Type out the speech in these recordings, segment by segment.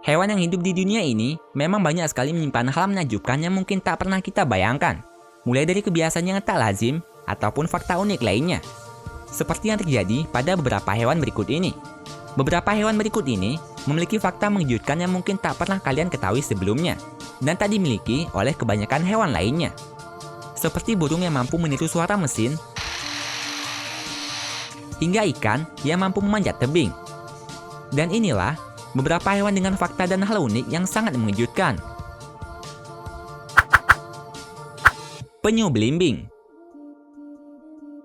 Hewan yang hidup di dunia ini memang banyak sekali menyimpan hal menakjubkan yang mungkin tak pernah kita bayangkan. Mulai dari kebiasaan yang tak lazim ataupun fakta unik lainnya. Seperti yang terjadi pada beberapa hewan berikut ini. Beberapa hewan berikut ini memiliki fakta mengejutkan yang mungkin tak pernah kalian ketahui sebelumnya dan tak dimiliki oleh kebanyakan hewan lainnya. Seperti burung yang mampu meniru suara mesin, hingga ikan yang mampu memanjat tebing. Dan inilah beberapa hewan dengan fakta dan hal unik yang sangat mengejutkan. Penyu belimbing.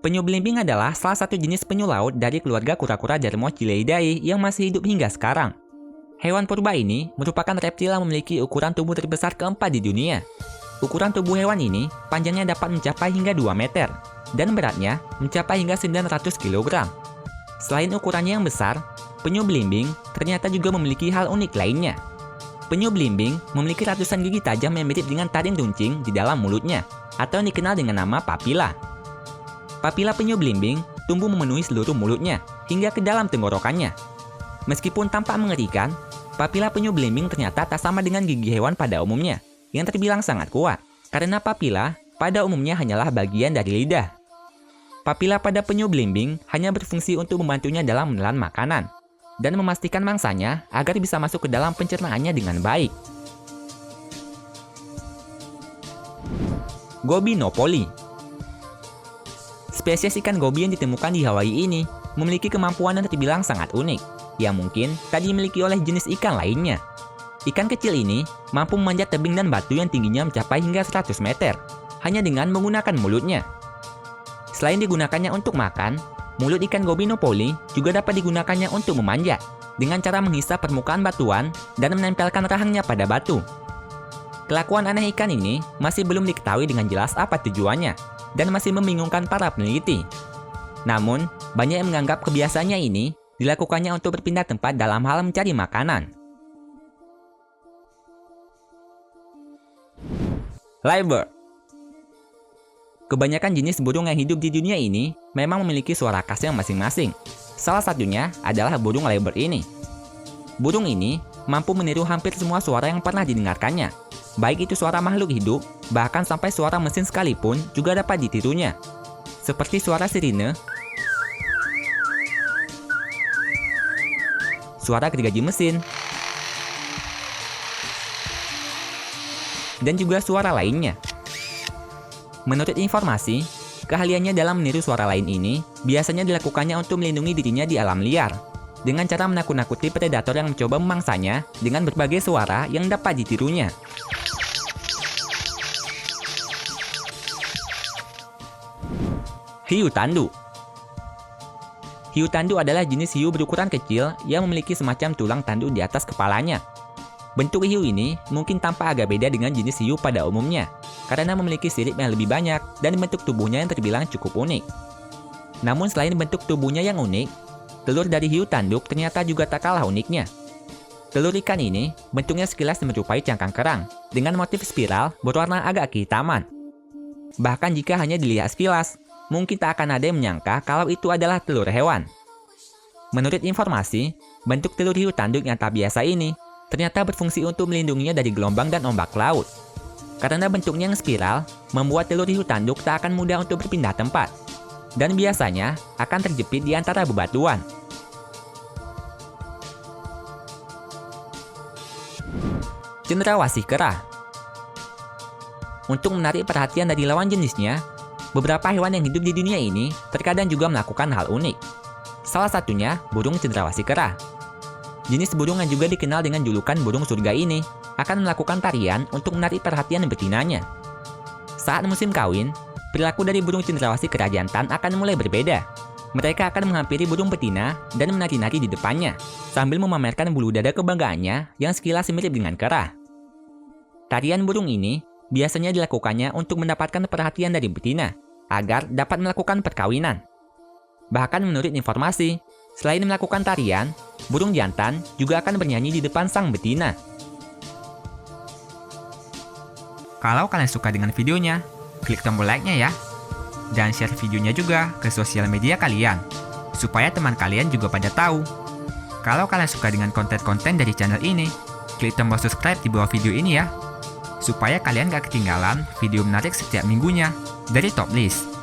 Penyu belimbing adalah salah satu jenis penyu laut dari keluarga kura-kura Dermochilidae yang masih hidup hingga sekarang. Hewan purba ini merupakan reptil yang memiliki ukuran tubuh terbesar keempat di dunia. Ukuran tubuh hewan ini panjangnya dapat mencapai hingga 2 meter dan beratnya mencapai hingga 900 kg. Selain ukurannya yang besar, penyu belimbing ternyata juga memiliki hal unik lainnya. Penyu belimbing memiliki ratusan gigi tajam yang mirip dengan taring runcing di dalam mulutnya, atau yang dikenal dengan nama papila. Papila penyu belimbing tumbuh memenuhi seluruh mulutnya hingga ke dalam tenggorokannya. Meskipun tampak mengerikan, papila penyu belimbing ternyata tak sama dengan gigi hewan pada umumnya, yang terbilang sangat kuat, karena papila pada umumnya hanyalah bagian dari lidah. Papila pada penyu belimbing hanya berfungsi untuk membantunya dalam menelan makanan, dan memastikan mangsanya agar bisa masuk ke dalam pencernaannya dengan baik. Gobi no Polly. Spesies ikan gobi yang ditemukan di Hawaii ini memiliki kemampuan yang terbilang sangat unik, yang mungkin tak dimiliki oleh jenis ikan lainnya. Ikan kecil ini mampu memanjat tebing dan batu yang tingginya mencapai hingga 100 meter, hanya dengan menggunakan mulutnya. Selain digunakannya untuk makan, mulut ikan gobi no Polly juga dapat digunakannya untuk memanjat, dengan cara menghisap permukaan batuan dan menempelkan rahangnya pada batu. Kelakuan aneh ikan ini masih belum diketahui dengan jelas apa tujuannya, dan masih membingungkan para peneliti. Namun, banyak yang menganggap kebiasaannya ini dilakukannya untuk berpindah tempat dalam hal mencari makanan. Lyrebird. Kebanyakan jenis burung yang hidup di dunia ini memang memiliki suara khasnya masing-masing. Salah satunya adalah burung lyrebird ini. Burung ini mampu meniru hampir semua suara yang pernah didengarkannya. Baik itu suara makhluk hidup, bahkan sampai suara mesin sekalipun juga dapat ditirunya. Seperti suara sirine, suara gergaji mesin, dan juga suara lainnya. Menurut informasi, keahliannya dalam meniru suara lain ini biasanya dilakukannya untuk melindungi dirinya di alam liar, dengan cara menakut-nakuti predator yang mencoba memangsanya dengan berbagai suara yang dapat ditirunya. Hiu tandu. Hiu tandu adalah jenis hiu berukuran kecil yang memiliki semacam tulang tanduk di atas kepalanya. Bentuk hiu ini mungkin tampak agak beda dengan jenis hiu pada umumnya, karena memiliki sirip yang lebih banyak dan bentuk tubuhnya yang terbilang cukup unik. Namun selain bentuk tubuhnya yang unik, telur dari hiu tanduk ternyata juga tak kalah uniknya. Telur ikan ini bentuknya sekilas menyerupai cangkang kerang, dengan motif spiral berwarna agak kehitaman. Bahkan jika hanya dilihat sekilas, mungkin tak akan ada yang menyangka kalau itu adalah telur hewan. Menurut informasi, bentuk telur hiu tanduk yang tak biasa ini ternyata berfungsi untuk melindunginya dari gelombang dan ombak laut. Karena bentuknya yang spiral, membuat telur hiu tanduk tak akan mudah untuk berpindah tempat, dan biasanya akan terjepit di antara bebatuan. Cendrawasih kera. Untuk menarik perhatian dari lawan jenisnya, beberapa hewan yang hidup di dunia ini terkadang juga melakukan hal unik. Salah satunya burung cendrawasih kera. Jenis burung yang juga dikenal dengan julukan burung surga ini akan melakukan tarian untuk menarik perhatian betinanya. Saat musim kawin, perilaku dari burung cendrawasih kera jantan akan mulai berbeda. Mereka akan menghampiri burung betina dan menari-nari di depannya, sambil memamerkan bulu dada kebanggaannya yang sekilas mirip dengan kera. Tarian burung ini biasanya dilakukannya untuk mendapatkan perhatian dari betina, agar dapat melakukan perkawinan. Bahkan menurut informasi, selain melakukan tarian, burung jantan juga akan bernyanyi di depan sang betina. Kalau kalian suka dengan videonya, klik tombol like-nya ya. Dan share videonya juga ke sosial media kalian, supaya teman kalian juga pada tahu. Kalau kalian suka dengan konten-konten dari channel ini, klik tombol subscribe di bawah video ini ya, supaya kalian gak ketinggalan video menarik setiap minggunya dari Top List.